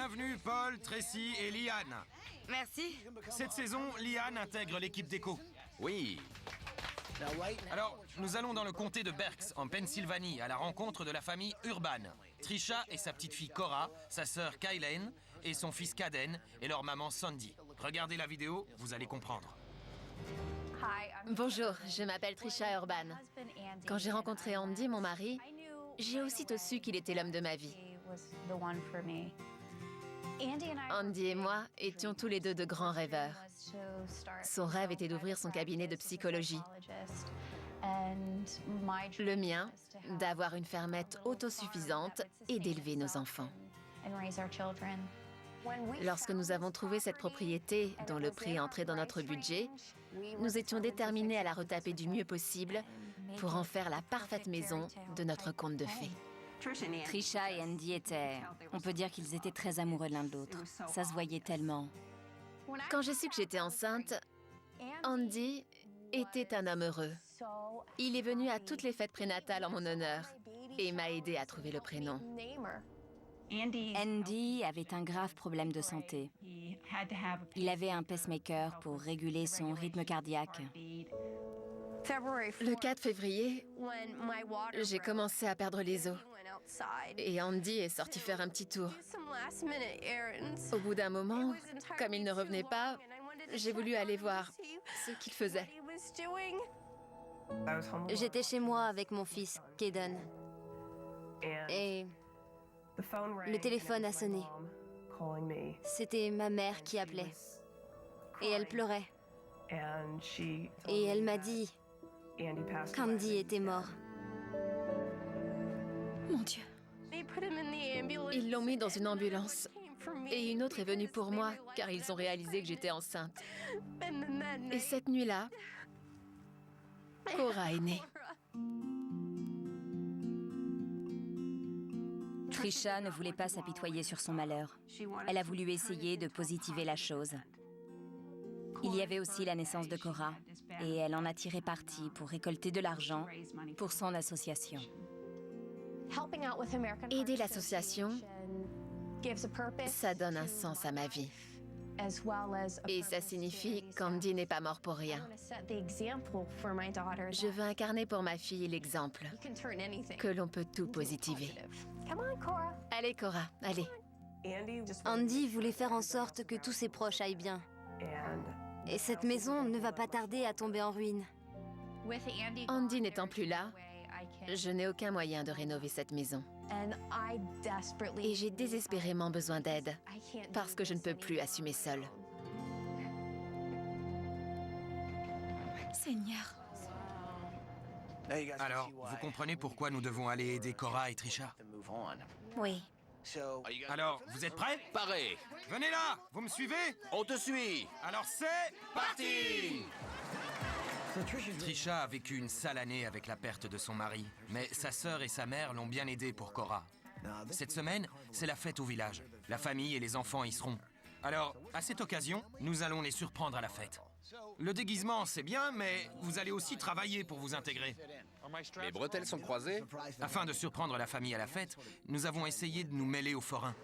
Bienvenue Paul, Tracy et Liane. Merci. Cette saison, Liane intègre l'équipe d'écho. Oui. Alors, nous allons dans le comté de Berks, en Pennsylvanie, à la rencontre de la famille Urban. Trisha et sa petite fille Cora, sa sœur Kaylen et son fils Caden et leur maman Sandy. Regardez la vidéo, vous allez comprendre. Bonjour, je m'appelle Trisha Urban. Quand j'ai rencontré Andy, mon mari, j'ai aussitôt su qu'il était l'homme de ma vie. Andy et moi étions tous les deux de grands rêveurs. Son rêve était d'ouvrir son cabinet de psychologie. Le mien, d'avoir une fermette autosuffisante et d'élever nos enfants. Lorsque nous avons trouvé cette propriété, dont le prix entrait dans notre budget, nous étions déterminés à la retaper du mieux possible pour en faire la parfaite maison de notre conte de fées. Trisha et Andy étaient... On peut dire qu'ils étaient très amoureux l'un de l'autre. Ça se voyait tellement. Quand j'ai su que j'étais enceinte, Andy était un homme heureux. Il est venu à toutes les fêtes prénatales en mon honneur et m'a aidé à trouver le prénom. Andy avait un grave problème de santé. Il avait un pacemaker pour réguler son rythme cardiaque. Le 4 février, j'ai commencé à perdre les os. Et Andy est sorti faire un petit tour. Au bout d'un moment, comme il ne revenait pas, j'ai voulu aller voir ce qu'il faisait. J'étais chez moi avec mon fils, Caden. Et le téléphone a sonné. C'était ma mère qui appelait. Et elle pleurait. Et elle m'a dit qu'Andy était mort. Mon Dieu. Ils l'ont mis dans une ambulance. Et une autre est venue pour moi, car ils ont réalisé que j'étais enceinte. Et cette nuit-là, Cora est née. Trisha ne voulait pas s'apitoyer sur son malheur. Elle a voulu essayer de positiver la chose. Il y avait aussi la naissance de Cora, et elle en a tiré parti pour récolter de l'argent pour son association. Aider l'association, ça donne un sens à ma vie. Et ça signifie qu'Andy n'est pas mort pour rien. Je veux incarner pour ma fille l'exemple que l'on peut tout positiver. Allez, Cora, allez. Andy voulait faire en sorte que tous ses proches aillent bien. Et cette maison ne va pas tarder à tomber en ruine. Andy n'étant plus là, je n'ai aucun moyen de rénover cette maison. Et j'ai désespérément besoin d'aide, parce que je ne peux plus assumer seule. Seigneur. Alors, vous comprenez pourquoi nous devons aller aider Cora et Trisha? Oui. Alors, vous êtes prêts? Paré. Venez là, vous me suivez? On te suit. Alors c'est parti! Trisha a vécu une sale année avec la perte de son mari, mais sa sœur et sa mère l'ont bien aidée pour Cora. Cette semaine, c'est la fête au village. La famille et les enfants y seront. Alors, à cette occasion, nous allons les surprendre à la fête. Le déguisement, c'est bien, mais vous allez aussi travailler pour vous intégrer. Mes bretelles sont croisées. Afin de surprendre la famille à la fête, nous avons essayé de nous mêler aux forains.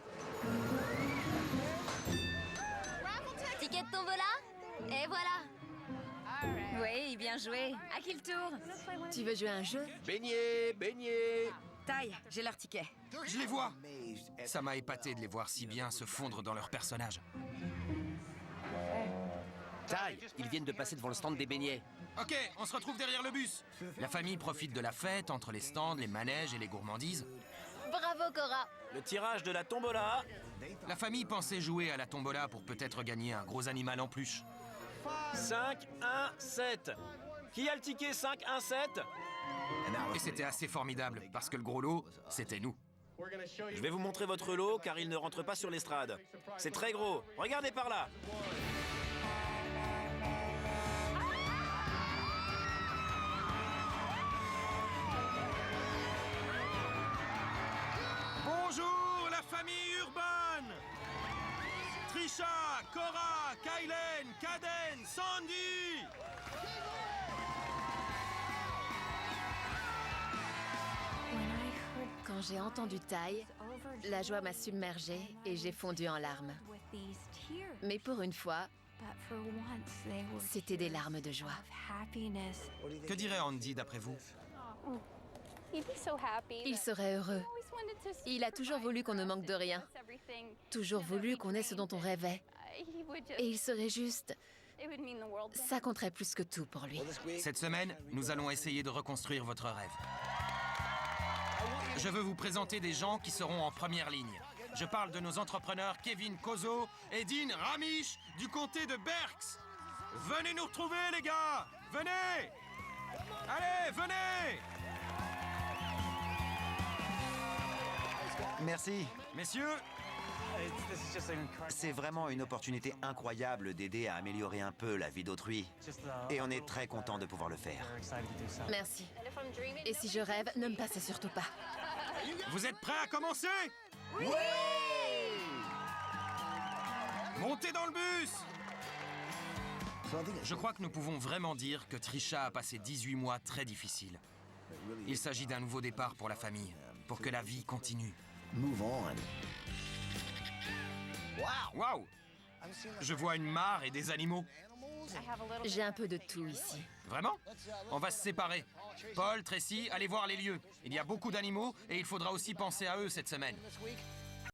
Ticket de tombola? Et voilà. Oui, bien joué. À qui le tour? Tu veux jouer à un jeu? Beignet, beignet. Taille, j'ai leur ticket. Je les vois! Ça m'a épaté de les voir si bien se fondre dans leur personnage. Taille, ils viennent de passer devant le stand des beignets. Ok, on se retrouve derrière le bus. La famille profite de la fête entre les stands, les manèges et les gourmandises. Bravo, Cora. Le tirage de la tombola. La famille pensait jouer à la tombola pour peut-être gagner un gros animal en peluche. 5, 1, 7. Qui a le ticket 5, 1, 7? Et c'était assez formidable, parce que le gros lot, c'était nous. Je vais vous montrer votre lot, car il ne rentre pas sur l'estrade. C'est très gros. Regardez par là. Bonjour, la famille Urban! Trisha, Cora, Kaylen, Caden, Sandy! Quand j'ai entendu Taille, La joie m'a submergée et j'ai fondu en larmes. Mais pour une fois, c'était des larmes de joie. Que dirait Andy d'après vous? Il serait heureux. Il a toujours voulu qu'on ne manque de rien. Toujours voulu qu'on ait ce dont on rêvait. Et il serait juste... Ça compterait plus que tout pour lui. Cette semaine, nous allons essayer de reconstruire votre rêve. Je veux vous présenter des gens qui seront en première ligne. Je parle de nos entrepreneurs Kevin Kozo et Dean Ramish du comté de Berks. Venez nous retrouver, les gars! Venez! Allez, venez! Merci. Messieurs, C'est vraiment une opportunité incroyable d'aider à améliorer un peu la vie d'autrui. Et on est très content de pouvoir le faire. Merci. Et si je rêve, ne me passez surtout pas. vous êtes prêts à commencer? Oui! Montez dans le bus! Je crois que nous pouvons vraiment dire que Trisha a passé 18 mois très difficiles. Il s'agit d'un nouveau départ pour la famille, pour que la vie continue. Waouh! Je vois une mare et des animaux. J'ai un peu de tout ici. Vraiment? On va se séparer. Paul, Tracy, allez voir les lieux. Il y a beaucoup d'animaux et il faudra aussi penser à eux cette semaine.